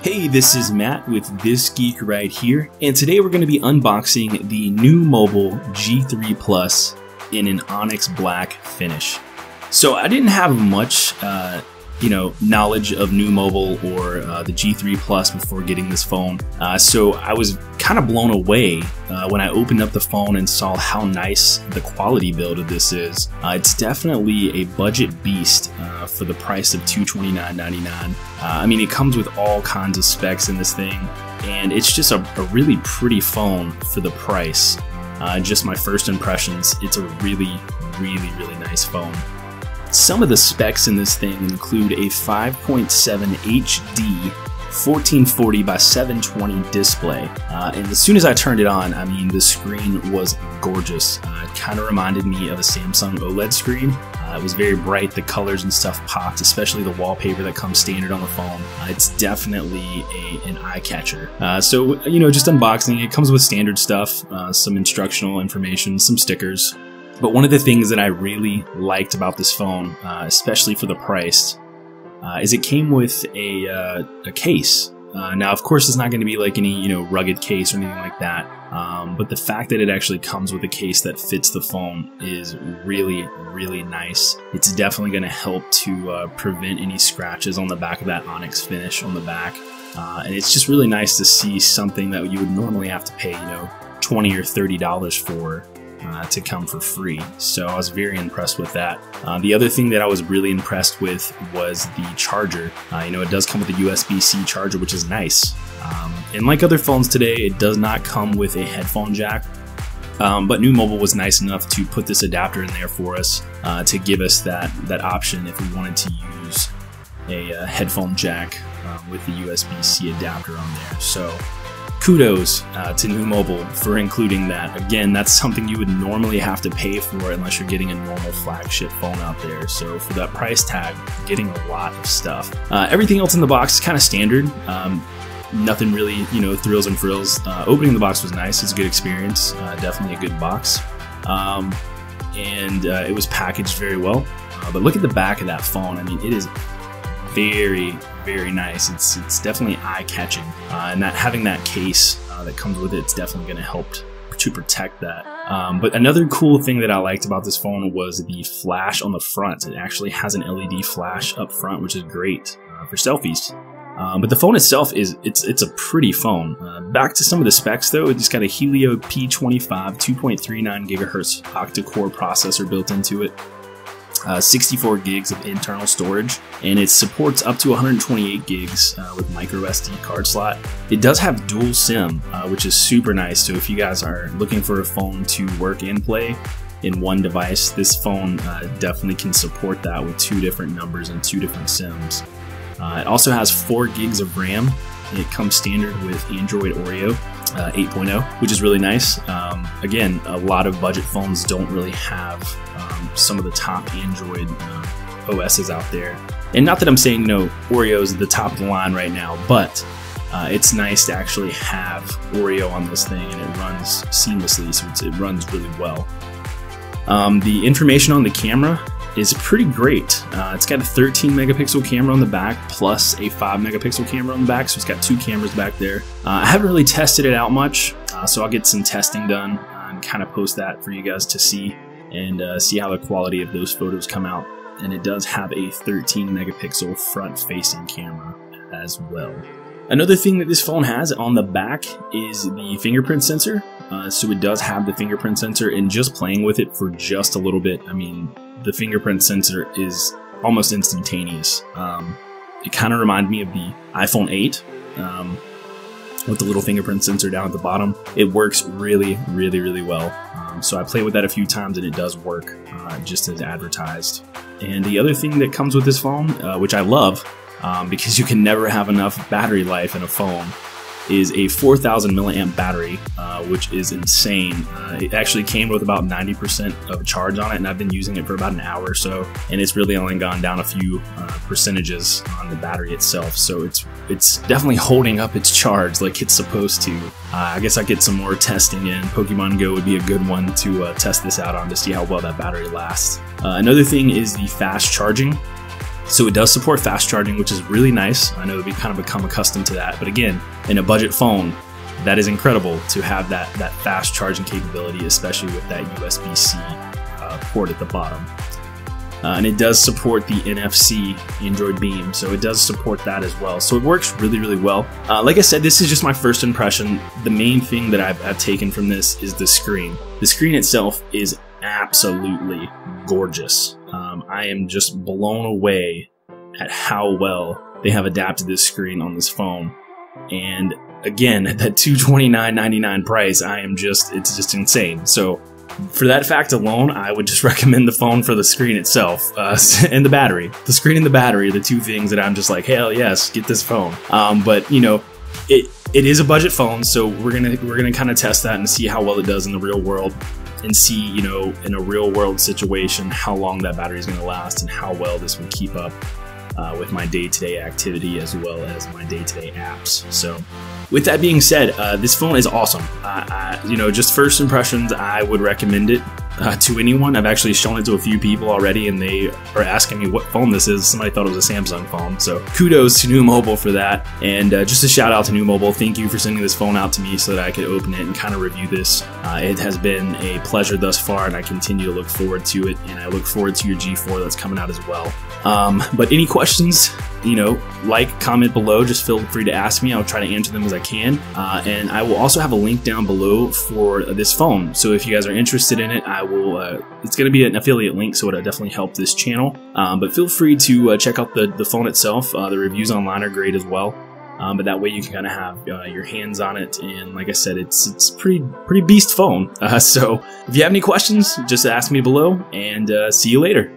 Hey, this is Matt with This Geek right here, and today we're going to be unboxing the Nuu Mobile G3 Plus in an onyx black finish. So I didn't have much knowledge of Nuu Mobile or the G3 Plus before getting this phone, so I was kind of blown away when I opened up the phone and saw how nice the quality build of this is. It's definitely a budget beast for the price of $229.99. I mean, it comes with all kinds of specs in this thing, and it's just a really pretty phone for the price. Just my first impressions, it's a really nice phone. Some of the specs in this thing include a 5.7 HD 1440 by 720 display, and as soon as I turned it on, I mean, the screen was gorgeous. It kind of reminded me of a Samsung OLED screen. It was very bright, the colors and stuff popped, especially the wallpaper that comes standard on the phone. It's definitely an eye catcher. So, just unboxing, it comes with standard stuff, some instructional information, some stickers. But one of the things that I really liked about this phone, especially for the price, is it came with a case. Now, of course, it's not going to be like any rugged case or anything like that. But the fact that it actually comes with a case that fits the phone is really nice. It's definitely going to help to prevent any scratches on the back of that onyx finish on the back. And it's just really nice to see something that you would normally have to pay, $20 or $30 for. To come for free. So I was very impressed with that. The other thing that I was really impressed with was the charger. It does come with a USB-C charger, which is nice. And like other phones today, it does not come with a headphone jack. But Nuu Mobile was nice enough to put this adapter in there for us to give us that option if we wanted to use a headphone jack with the USB-C adapter on there. So kudos to Nuu Mobile for including that. Again, that's something you would normally have to pay for unless you're getting a normal flagship phone out there. So for that price tag, getting a lot of stuff. Everything else in the box is kind of standard. Nothing really, thrills and frills. Opening the box was nice. It's a good experience. Definitely a good box. And it was packaged very well. But look at the back of that phone. I mean, it is very nice. It's definitely eye-catching, and that having that case that comes with it's definitely going to help to protect that. But another cool thing that I liked about this phone was the flash on the front. It actually has an LED flash up front, which is great for selfies. But the phone itself it's a pretty phone. Back to some of the specs though, it's got a Helio P25 2.39 GHz Octa-Core processor built into it. 64 gigs of internal storage, and it supports up to 128 gigs with micro SD card slot. It does have dual SIM, which is super nice. So if you guys are looking for a phone to work and play in one device, this phone definitely can support that with 2 different numbers and 2 different SIMs. It also has 4 gigs of RAM. It comes standard with Android Oreo 8.0, which is really nice. Again, a lot of budget phones don't really have some of the top Android OSs out there. And not that I'm saying Oreo is the top of the line right now, but it's nice to actually have Oreo on this thing, and it runs seamlessly, so it runs really well. The information on the camera is pretty great. It's got a 13 megapixel camera on the back plus a 5 megapixel camera on the back, so it's got 2 cameras back there. I haven't really tested it out much, so I'll get some testing done and kind of post that for you guys to see and see how the quality of those photos come out. And it does have a 13 megapixel front facing camera as well. Another thing that this phone has on the back is the fingerprint sensor. So it does have the fingerprint sensor, and just playing with it for just a little bit, I mean, the fingerprint sensor is almost instantaneous. It kind of reminded me of the iPhone 8 with the little fingerprint sensor down at the bottom. It works really well. So I played with that a few times, and it does work just as advertised. And the other thing that comes with this phone, which I love, because you can never have enough battery life in a phone, is a 4,000 milliamp battery, which is insane. It actually came with about 90% of charge on it, and I've been using it for about an hour or so, and it's really only gone down a few percentages on the battery itself. So it's definitely holding up its charge like it's supposed to. I guess I get some more testing in. Pokemon Go would be a good one to test this out on to see how well that battery lasts. Another thing is the fast charging. So it does support fast charging, which is really nice. I know we've kind of become accustomed to that, but again, in a budget phone, that is incredible to have that fast charging capability, especially with that USB-C port at the bottom. And it does support the NFC Android Beam, so it does support that as well. So it works really, really well. Like I said, this is just my first impression. The main thing that I've taken from this is the screen. The screen itself is absolutely gorgeous. I am just blown away at how well they have adapted this screen on this phone. And again, at that $229.99 price, it's just insane. So for that fact alone, I would just recommend the phone for the screen itself and the battery. The screen and the battery are the two things that I'm just like, hell yes, get this phone. But you know, it is a budget phone, so we're gonna kind of test that and see how well it does in the real world, and see, you know, in a real world situation, how long that battery is gonna last and how well this will keep up with my day-to-day activity as well as my day-to-day apps. So with that being said, this phone is awesome. You know, just first impressions, I would recommend it to anyone. I've actually shown it to a few people already, and they are asking me what phone this is. Somebody thought it was a Samsung phone, so kudos to Nuu Mobile for that. And just a shout out to Nuu Mobile. Thank you for sending this phone out to me so that I could open it and kind of review this. It has been a pleasure thus far, and I continue to look forward to it, and I look forward to your G4 that's coming out as well. But any questions, you know, like, comment below. Just feel free to ask me. I'll try to answer them as I can. And I will also have a link down below for this phone. So if you guys are interested in it, I will, it's going to be an affiliate link, so it'll definitely help this channel. But feel free to check out the phone itself. The reviews online are great as well. But that way you can kind of have your hands on it. And like I said, it's pretty beast phone. So if you have any questions, just ask me below, and see you later.